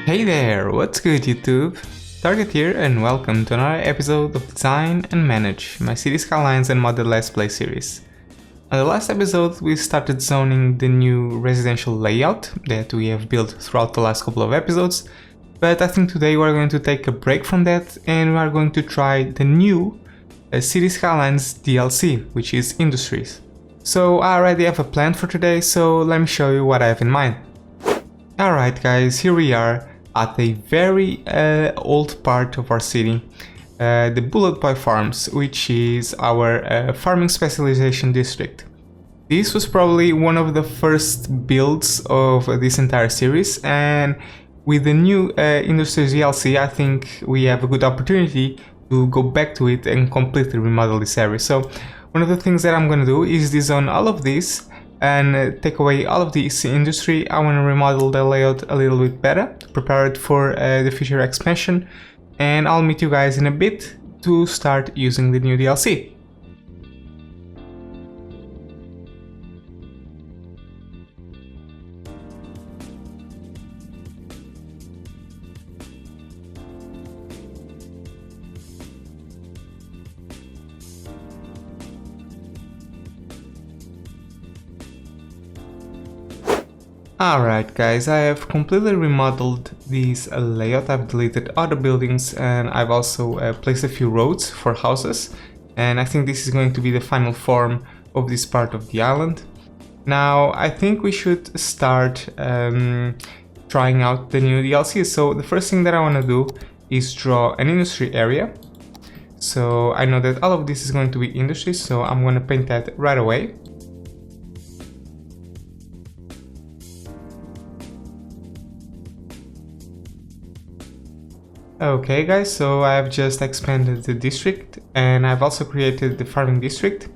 Hey there, what's good YouTube? Target here and welcome to another episode of Design and Manage, my City Skylines and Modded Let's Play series. On the last episode we started zoning the new residential layout that we have built throughout the last couple of episodes, but I think today we're going to take a break from that and we are going to try the new City Skylines DLC, which is Industries. So I already have a plan for today, so let me show you what I have in mind. Alright guys, here we are at a very old part of our city, the Bullet Boy Farms, which is our farming specialization district. This was probably one of the first builds of this entire series, and with the new Industries DLC I think we have a good opportunity to go back to it and completely remodel this area. So one of the things that I'm going to do is dezone all of this and take away all of this industry. I want to remodel the layout a little bit better to prepare it for the future expansion, and I'll meet you guys in a bit to start using the new DLC. Alright guys, I have completely remodeled this layout. I've deleted other buildings and I've also placed a few roads for houses, and I think this is going to be the final form of this part of the island. Now I think we should start trying out the new DLC. So the first thing that I want to do is draw an industry area. So I know that all of this is going to be industry, so I'm going to paint that right away. Okay guys, so I've just expanded the district and I've also created the farming district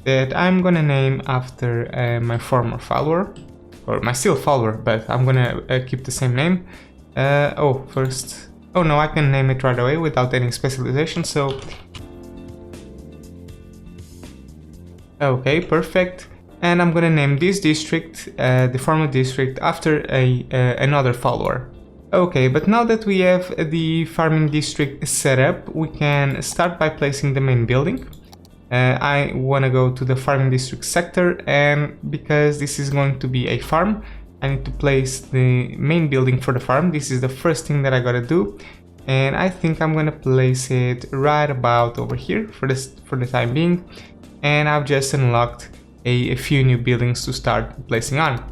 that I'm gonna name after my former follower, or my still follower, but I'm gonna keep the same name. Oh no, I can name it right away without any specialization, so... Okay, perfect. And I'm gonna name this district, the farming district, after another follower. Okay, but now that we have the farming district set up, we can start by placing the main building. I want to go to the farming district sector, and because this is going to be a farm, I need to place the main building for the farm. This is the first thing that I gotta do, and I think I'm gonna place it right about over here for the time being. And I've just unlocked a few new buildings to start placing on.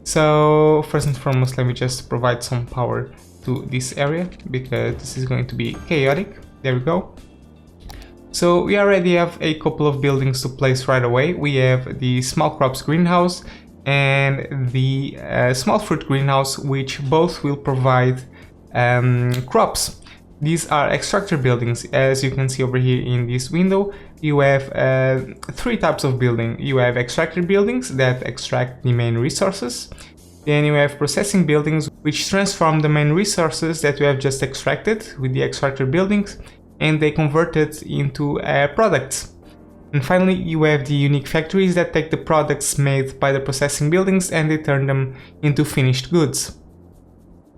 So first and foremost, let me just provide some power to this area because this is going to be chaotic. There we go. So we already have a couple of buildings to place right away. We have the small crops greenhouse and the small fruit greenhouse, which both will provide crops. These are extractor buildings. As you can see over here in this window, you have three types of building. You have extractor buildings that extract the main resources. Then you have processing buildings, which transform the main resources that you have just extracted with the extractor buildings, and they convert it into products. And finally, you have the unique factories that take the products made by the processing buildings and they turn them into finished goods.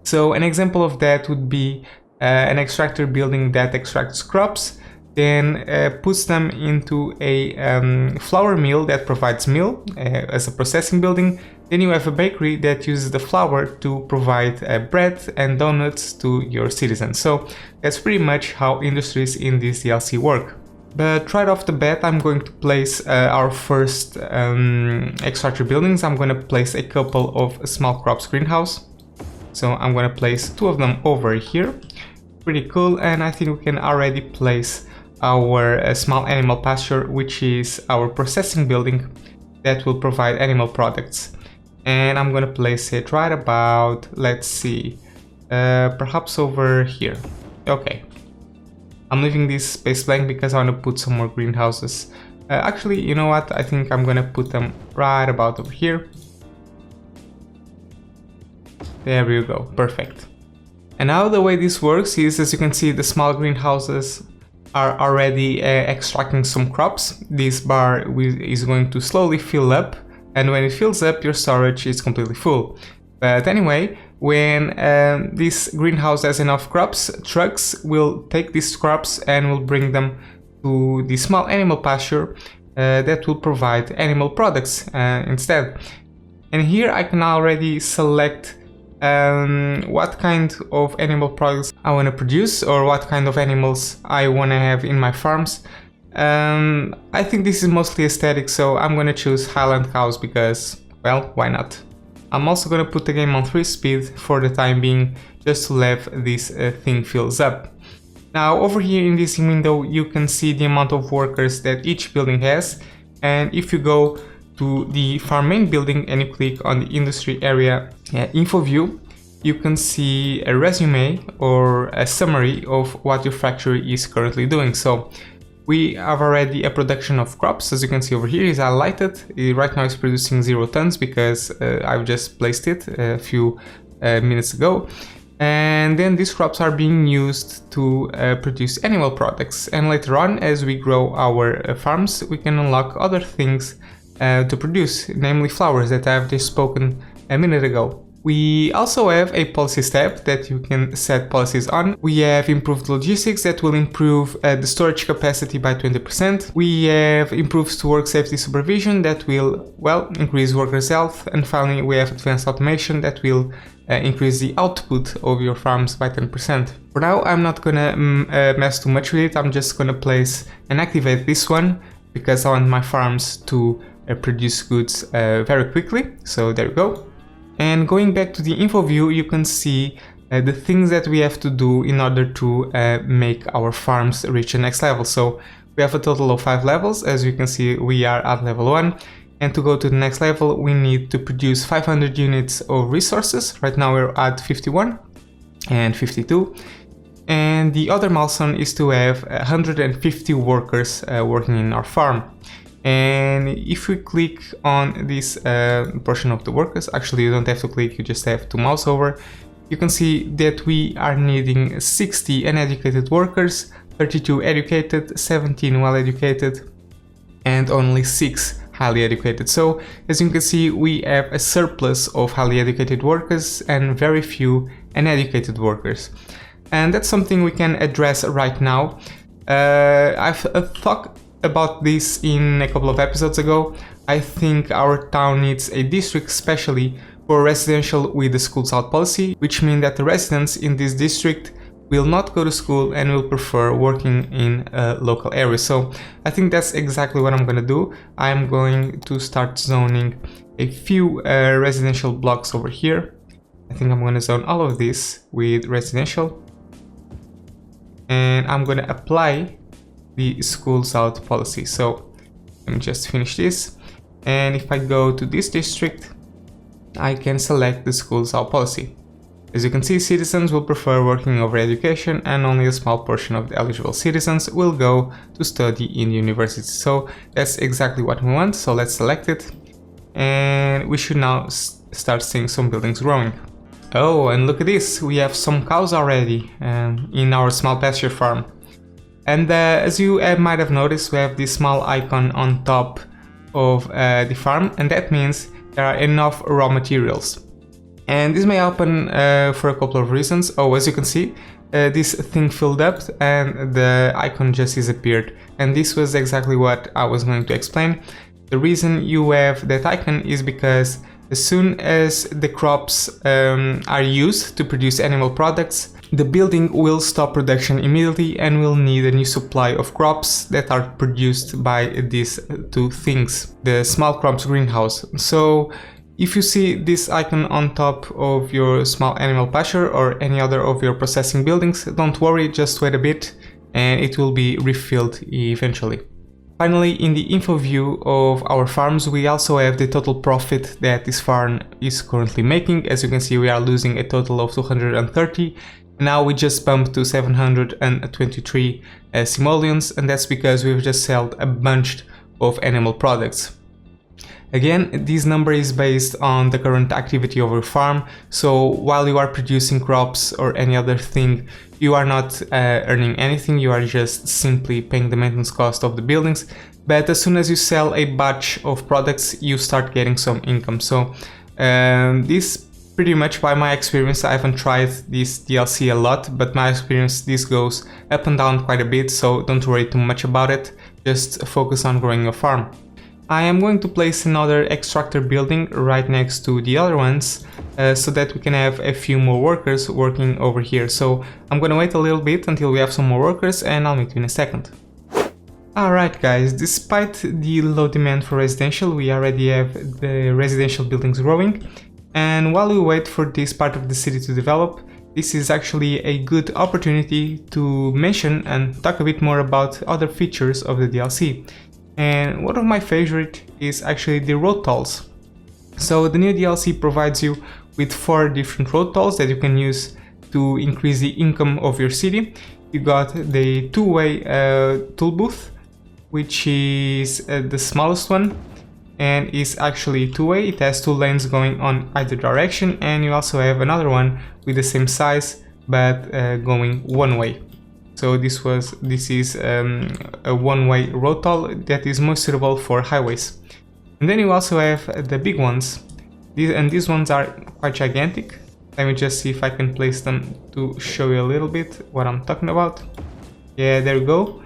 So an example of that would be an extractor building that extracts crops, then puts them into a flour mill that provides meal as a processing building. Then you have a bakery that uses the flour to provide bread and donuts to your citizens. So that's pretty much how industries in this DLC work. But right off the bat, I'm going to place our first extractor buildings. I'm going to place a couple of small crops greenhouse. So I'm going to place two of them over here. Pretty cool, and I think we can already place our small animal pasture, which is our processing building that will provide animal products. And I'm going to place it right about, let's see, perhaps over here. Okay. I'm leaving this space blank because I want to put some more greenhouses. Actually, you know what? I think I'm going to put them right about over here. There we go, perfect. And now the way this works is, as you can see, the small greenhouses are already extracting some crops. This bar is going to slowly fill up, and when it fills up, your storage is completely full. But anyway, when this greenhouse has enough crops, trucks will take these crops and will bring them to the small animal pasture that will provide animal products instead. And here I can already select what kind of animal products I want to produce, or what kind of animals I want to have in my farms. I think this is mostly aesthetic, so I'm going to choose Highland cows because, well, why not? I'm also going to put the game on 3 speed for the time being, just to have this thing fills up. Now over here in this window you can see the amount of workers that each building has, and if you go to the farm main building and you click on the industry area info view, you can see a resume or a summary of what your factory is currently doing. So we have already a production of crops, as you can see over here is highlighted. Right now it's producing 0 tons because I've just placed it a few minutes ago. And then these crops are being used to produce animal products, and later on as we grow our farms we can unlock other things to produce, namely flowers that I've just spoken a minute ago. We also have a policies tab that you can set policies on. We have improved logistics that will improve the storage capacity by 20%. We have improved work safety supervision that will, well, increase workers' health. And finally we have advanced automation that will increase the output of your farms by 10%. For now I'm not gonna mess too much with it. I'm just gonna place and activate this one because I want my farms to produce goods very quickly. So there you go. And going back to the info view, you can see the things that we have to do in order to make our farms reach the next level. So we have a total of 5 levels. As you can see, we are at level 1. And to go to the next level, we need to produce 500 units of resources. Right now we're at 51 and 52. And the other milestone is to have 150 workers working in our farm. And if we click on this portion of the workers, actually you don't have to click, you just have to mouse over, you can see that we are needing 60 uneducated workers, 32 educated, 17 well educated, and only 6 highly educated. So as you can see, we have a surplus of highly educated workers and very few uneducated workers. And that's something we can address right now. I've thought about this in a couple of episodes ago. I think our town needs a district especially for residential with the schools out policy, which means that the residents in this district will not go to school and will prefer working in local areas. So I think that's exactly what I'm going to do. I'm going to start zoning a few residential blocks over here. I think I'm going to zone all of this with residential, and I'm going to apply the schools out policy. So let me just finish this, and if I go to this district I can select the schools out policy. As you can see, citizens will prefer working over education, and only a small portion of the eligible citizens will go to study in university. So that's exactly what we want, so let's select it, and we should now start seeing some buildings growing. Oh, and look at this, we have some cows already in our small pasture farm. And as you might have noticed, we have this small icon on top of the farm, and that means there are enough raw materials. And this may happen for a couple of reasons. Oh, as you can see, this thing filled up and the icon just disappeared. And this was exactly what I was going to explain. The reason you have that icon is because as soon as the crops are used to produce animal products, the building will stop production immediately and will need a new supply of crops that are produced by these two things, the small crops greenhouse. So if you see this icon on top of your small animal pasture or any other of your processing buildings, don't worry, just wait a bit and it will be refilled eventually. Finally, in the info view of our farms, we also have the total profit that this farm is currently making. As you can see, we are losing a total of 230. Now we just bumped to 723 simoleons, and that's because we've just sold a bunch of animal products. Again, this number is based on the current activity of your farm, so while you are producing crops or any other thing, you are not earning anything, you are just simply paying the maintenance cost of the buildings. But as soon as you sell a batch of products, you start getting some income. So this pretty much by my experience. I haven't tried this DLC a lot, but my experience, this goes up and down quite a bit, so don't worry too much about it, just focus on growing your farm. I am going to place another extractor building right next to the other ones, so that we can have a few more workers working over here. So I'm gonna wait a little bit until we have some more workers, and I'll meet you in a second. Alright guys, despite the low demand for residential, we already have the residential buildings growing, and while we wait for this part of the city to develop, this is actually a good opportunity to mention and talk a bit more about other features of the DLC. And one of my favorite is actually the road tolls. So the new DLC provides you with 4 different road tolls that you can use to increase the income of your city. You got the two-way toll booth, which is the smallest one and is actually two-way. It has 2 lanes going on either direction, and you also have another one with the same size but going one way. So this is a one-way road toll that is most suitable for highways. And then you also have the big ones. These ones are quite gigantic. Let me just see if I can place them to show you a little bit what I'm talking about. Yeah, there you go.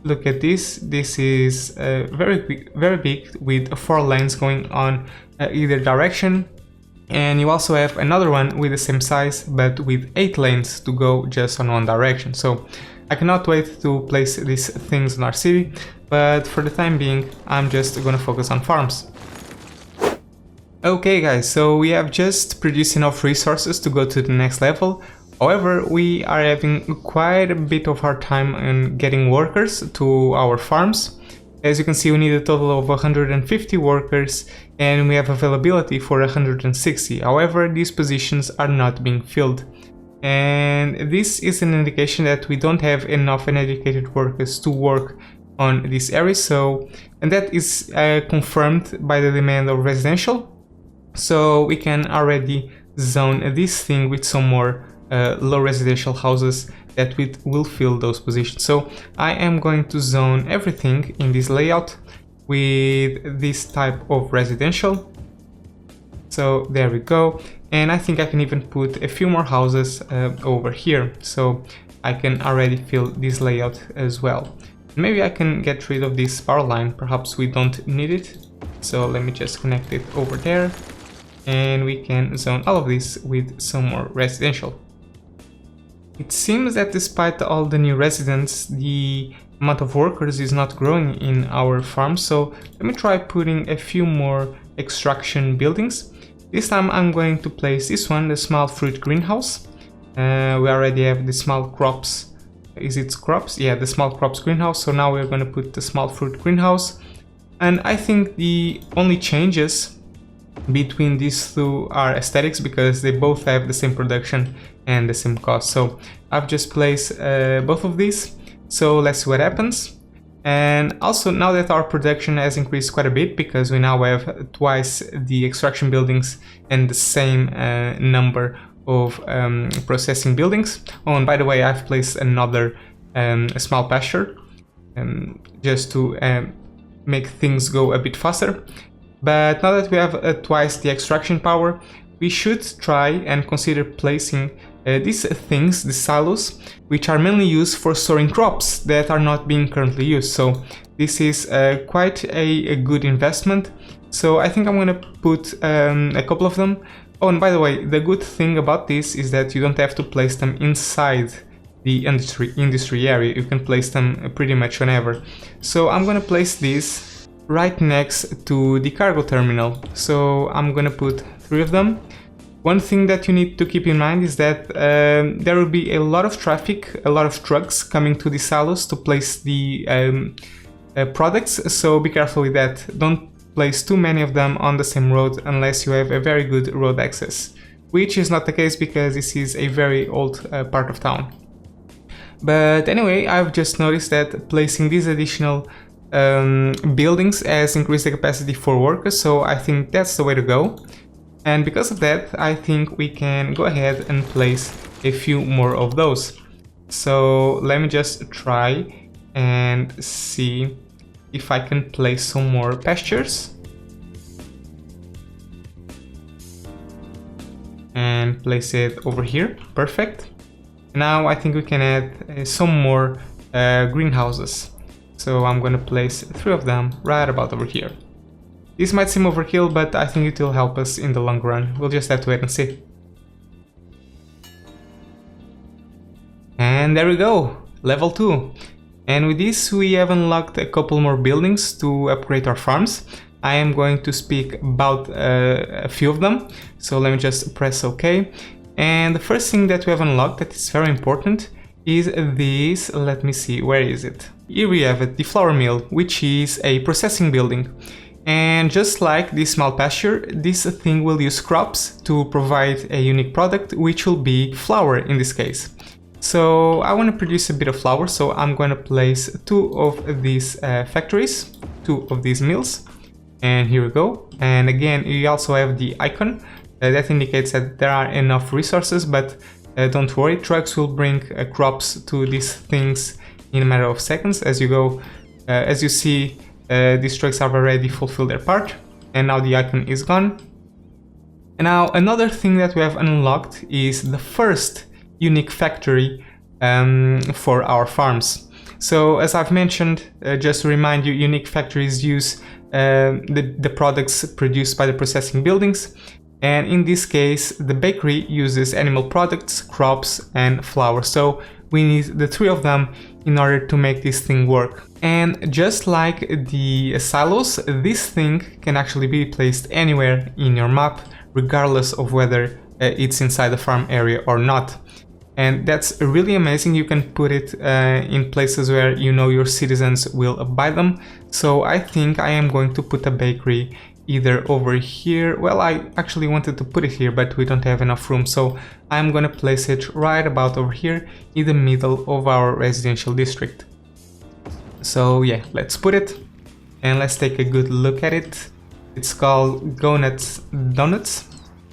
Look at this. This is very big with 4 lanes going on either direction. And you also have another one with the same size but with 8 lanes to go just on one direction. So I cannot wait to place these things in our city, but for the time being I'm just gonna focus on farms. Okay guys, so we have just produced enough resources to go to the next level. However, we are having quite a bit of hard time in getting workers to our farms. As you can see, we need a total of 150 workers and we have availability for 160. However, these positions are not being filled. And this is an indication that we don't have enough uneducated workers to work on this area. And that is confirmed by the demand of residential. So we can already zone this thing with some more low residential houses that will fill those positions. So I am going to zone everything in this layout with this type of residential. So there we go. And I think I can even put a few more houses over here, so I can already fill this layout as well. Maybe I can get rid of this power line, perhaps we don't need it. So let me just connect it over there, and we can zone all of this with some more residential. It seems that despite all the new residents, the amount of workers is not growing in our farm, so let me try putting a few more extraction buildings. This time I'm going to place this one, the small fruit greenhouse. We already have the small crops. Is it crops? Yeah, the small crops greenhouse. So now we're going to put the small fruit greenhouse. And I think the only changes between these two are aesthetics, because they both have the same production and the same cost. So I've just placed both of these. So let's see what happens. And also, now that our production has increased quite a bit, because we now have twice the extraction buildings and the same number of processing buildings. Oh, and by the way, I've placed another a small pasture just to make things go a bit faster. But now that we have twice the extraction power, we should try and consider placing these things, the silos, which are mainly used for storing crops that are not being currently used. So this is quite a good investment. So I think I'm gonna put a couple of them. Oh, and by the way, the good thing about this is that you don't have to place them inside the industry area. You can place them pretty much whenever. So I'm gonna place these right next to the cargo terminal. So I'm gonna put 3 of them. One thing that you need to keep in mind is that there will be a lot of traffic, a lot of trucks coming to the silos to place the products, so be careful with that. Don't place too many of them on the same road unless you have a very good road access, which is not the case because this is a very old part of town. But anyway, I've just noticed that placing these additional buildings has increased the capacity for workers, so I think that's the way to go. And because of that, I think we can go ahead and place a few more of those. So let me just try and see if I can place some more pastures. and place it over here. Perfect. Now I think we can add some more greenhouses. So I'm gonna place 3 of them right about over here. This might seem overkill, but I think it will help us in the long run. We'll just have to wait and see. And there we go, level 2. And with this we have unlocked a couple more buildings to upgrade our farms. I am going to speak about a few of them. So let me just press OK. And the first thing that we have unlocked that is very important is this, let me see, where is it? Here we have it, the flour mill, which is a processing building. And just like this small pasture, this thing will use crops to provide a unique product, which will be flour in this case. So I want to produce a bit of flour, so I'm going to place 2 of these factories, 2 of these mills. And here we go. And again, you also have the icon that indicates that there are enough resources, but don't worry, trucks will bring crops to these things in a matter of seconds as you go. As you see, these trucks have already fulfilled their part, and now the icon is gone. And now another thing that we have unlocked is the first unique factory for our farms. So as I've mentioned, just to remind you, unique factories use the products produced by the processing buildings, and in this case the bakery uses animal products, crops and flour. So we need the 3 of them in order to make this thing work. And just like the silos, this thing can actually be placed anywhere in your map, regardless of whether it's inside the farm area or not. And that's really amazing. You can put it in places where you know your citizens will buy them. So I think I am going to put a bakery either over here. Well, I actually wanted to put it here, but we don't have enough room. So I'm going to place it right about over here in the middle of our residential district. So yeah, let's put it and let's take a good look at it. It's called Go Nuts Donuts.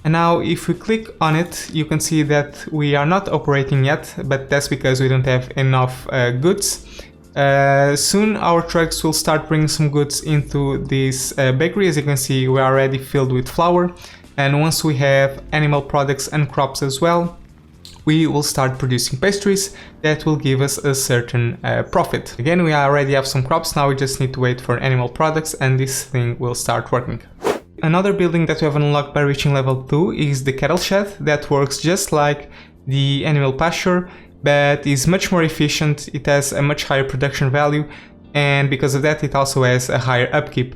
And now if we click on it, you can see that we are not operating yet, but that's because we don't have enough goods. Soon our trucks will start bringing some goods into this bakery. As you can see, we're already filled with flour. And once we have animal products and crops as well, we will start producing pastries that will give us a certain profit. Again, we already have some crops, now we just need to wait for animal products and this thing will start working. Another building that we have unlocked by reaching level 2 is the cattle shed that works just like the animal pasture, but is much more efficient. It has a much higher production value, and because of that it also has a higher upkeep.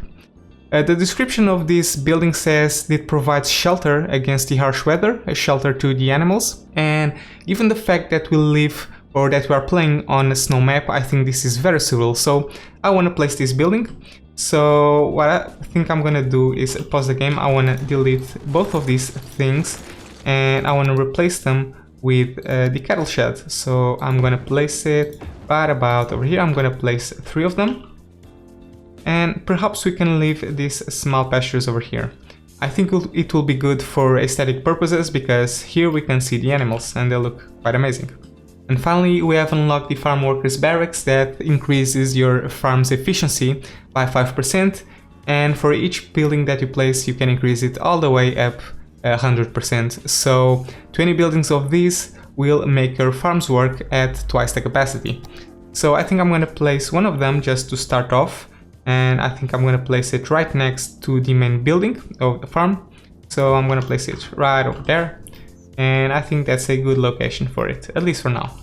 The description of this building says it provides shelter against the harsh weather, a shelter to the animals, and given the fact that we live or that we are playing on a snow map, I think this is very suitable. So I want to place this building. So what I think I'm gonna do is pause the game. I want to delete both of these things and I want to replace them with the cattle shed. So I'm gonna place it right about over here. I'm gonna place 3 of them, and perhaps we can leave these small pastures over here. I think it will be good for aesthetic purposes because here we can see the animals and they look quite amazing. And finally, we have unlocked the farm workers barracks that increases your farm's efficiency by 5%, and for each building that you place you can increase it all the way up 100%. So 20 buildings of these will make your farms work at twice the capacity. So I think I'm going to place one of them just to start off, and I think I'm going to place it right next to the main building of the farm. So I'm going to place it right over there. And I think that's a good location for it, at least for now.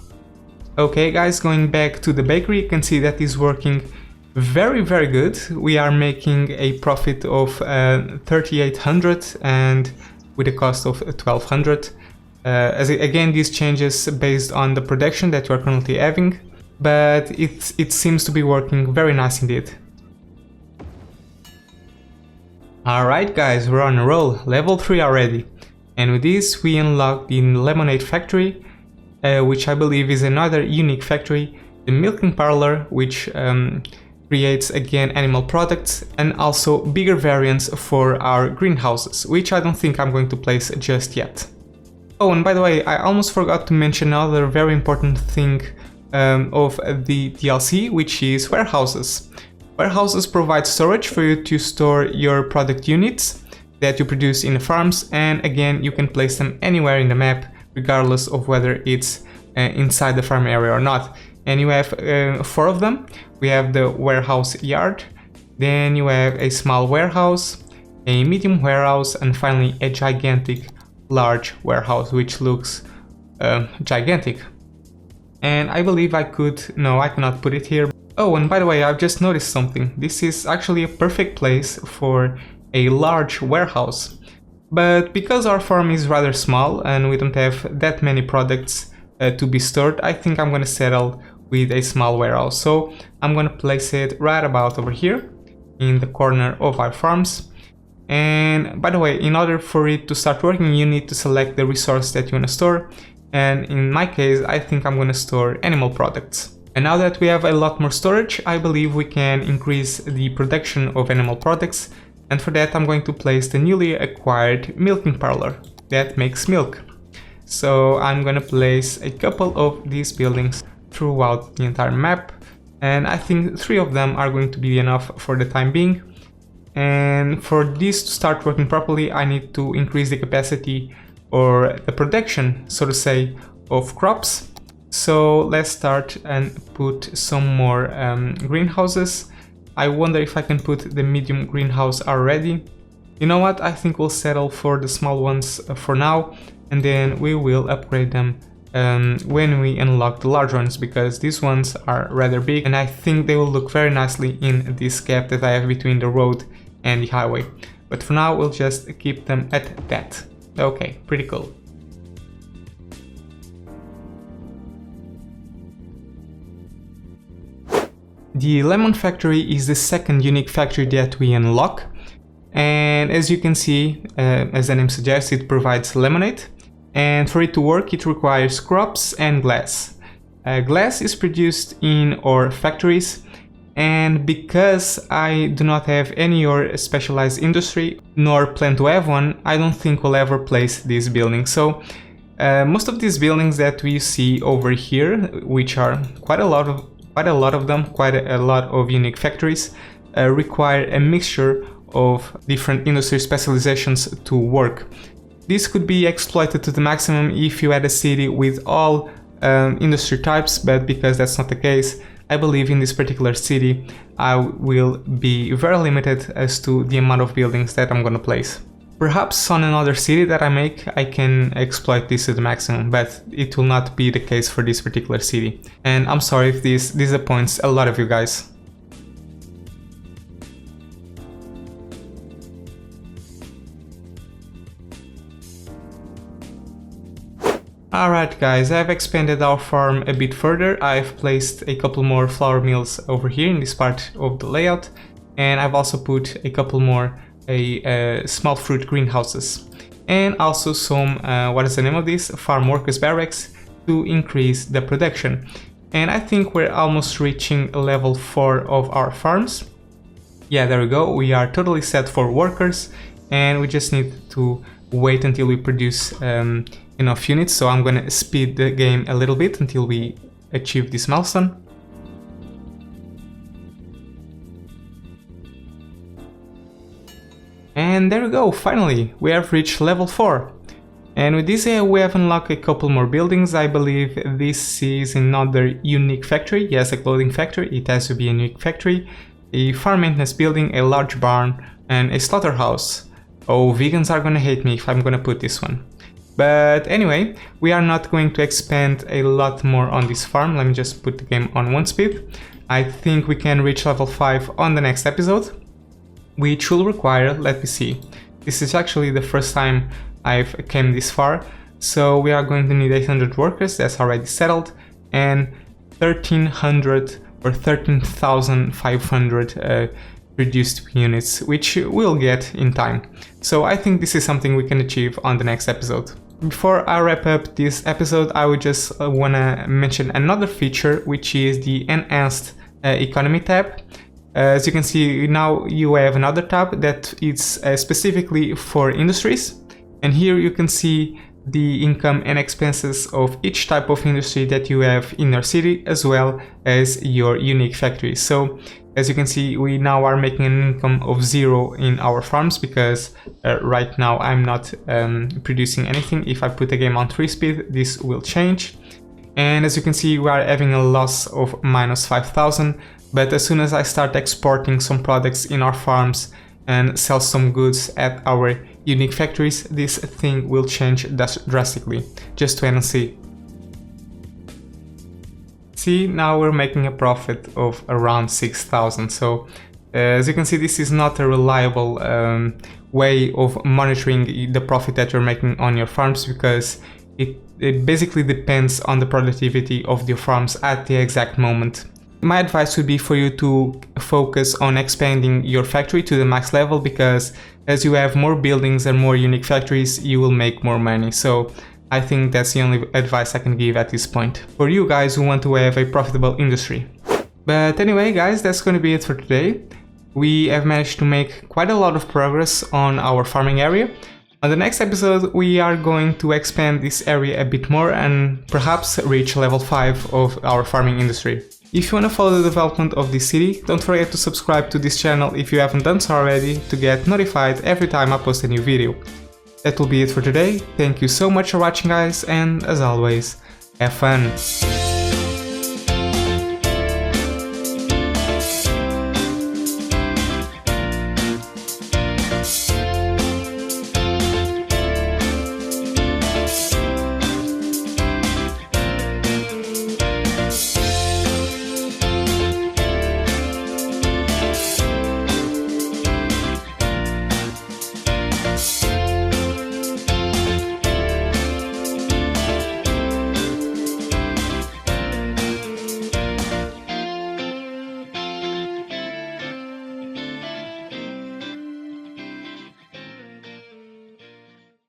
Okay guys, going back to the bakery, you can see that is working very good. We are making a profit of 3,800 and with a cost of 1,200. Again, these changes based on the production that we're currently having, but it seems to be working very nice indeed. Alright guys, we're on a roll, level 3 already. And with this we unlock the lemonade factory, which I believe is another unique factory, the milking parlor, which creates again animal products, and also bigger variants for our greenhouses, which I don't think I'm going to place just yet. Oh, and by the way, I almost forgot to mention another very important thing of the DLC, which is warehouses. Warehouses provide storage for you to store your product units. that you produce in the farms, and again you can place them anywhere in the map regardless of whether it's inside the farm area or not. And you have 4 of them. We have the warehouse yard, then you have a small warehouse, a medium warehouse, and finally a gigantic large warehouse, which looks gigantic. And I believe I cannot put it here. Oh, and by the way, I've just noticed something. This is actually a perfect place for a large warehouse. But because our farm is rather small and we don't have that many products to be stored, I think I'm gonna settle with a small warehouse. So I'm gonna place it right about over here in the corner of our farms. And by the way, in order for it to start working, you need to select the resource that you want to store. And in my case, I think I'm going to store animal products. And now that we have a lot more storage, I believe we can increase the production of animal products. And for that, I'm going to place the newly acquired milking parlor that makes milk. So I'm going to place a couple of these buildings throughout the entire map. And I think 3 of them are going to be enough for the time being. And for this to start working properly, I need to increase the capacity or the production, so to say, of crops. So let's start and put some more greenhouses. I wonder if I can put the medium greenhouse already. You know what, I think we'll settle for the small ones for now, and then we will upgrade them when we unlock the large ones, because these ones are rather big and I think they will look very nicely in this gap that I have between the road and the highway. But for now we'll just keep them at that. Okay, pretty cool. The lemon factory is the second unique factory that we unlock, and as you can see, as the name suggests, it provides lemonade, and for it to work it requires crops and glass. Glass is produced in our factories, and because I do not have any or specialized industry, nor plan to have one, I don't think we'll ever place this building. So most of these buildings that we see over here, which are quite a lot of unique factories, require a mixture of different industry specializations to work. This could be exploited to the maximum if you had a city with all industry types, but because that's not the case, I believe in this particular city I will be very limited as to the amount of buildings that I'm gonna place. Perhaps on another city that I make, I can exploit this to the maximum, but it will not be the case for this particular city. And I'm sorry if this disappoints a lot of you guys. Alright guys, I've expanded our farm a bit further. I've placed a couple more flour mills over here in this part of the layout, and I've also put a couple more small fruit greenhouses, and also some, what is the name of this? Farm workers barracks to increase the production. And I think we're almost reaching level 4 of our farms. Yeah, there we go, we are totally set for workers, and we just need to wait until we produce enough units. So I'm gonna speed the game a little bit until we achieve this milestone. And there we go, finally, we have reached level 4. And with this we have unlocked a couple more buildings. I believe this is another unique factory. Yes, a clothing factory, it has to be a unique factory. A farm maintenance building, a large barn, and a slaughterhouse. Oh, vegans are gonna hate me if I'm gonna put this one. But anyway, we are not going to expand a lot more on this farm. Let me just put the game on 1 speed. I think we can reach level 5 on the next episode, which will require, let me see, this is actually the first time I've came this far, so we are going to need 800 workers, that's already settled, and 1300 or 13,500 reduced units, which we'll get in time. So I think this is something we can achieve on the next episode. Before I wrap up this episode, I would just wanna mention another feature, which is the enhanced economy tab. As you can see, now you have another tab that is specifically for industries, and here you can see the income and expenses of each type of industry that you have in your city, as well as your unique factories. So as you can see, we now are making an income of 0 in our farms because right now I'm not producing anything. If I put the game on 3 speed, this will change. And as you can see, we are having a loss of minus 5,000. But as soon as I start exporting some products in our farms and sell some goods at our unique factories, this thing will change drastically. Just wait and see. See, now we're making a profit of around 6,000. So as you can see, this is not a reliable way of monitoring the profit that you're making on your farms, because it basically depends on the productivity of your farms at the exact moment. My advice would be for you to focus on expanding your factory to the max level, because as you have more buildings and more unique factories, you will make more money. So I think that's the only advice I can give at this point for you guys who want to have a profitable industry. But anyway guys, that's going to be it for today. We have managed to make quite a lot of progress on our farming area. On the next episode, we are going to expand this area a bit more and perhaps reach level 5 of our farming industry. If you want to follow the development of this city, don't forget to subscribe to this channel if you haven't done so already to get notified every time I post a new video. That will be it for today. Thank you so much for watching guys, and as always, have fun!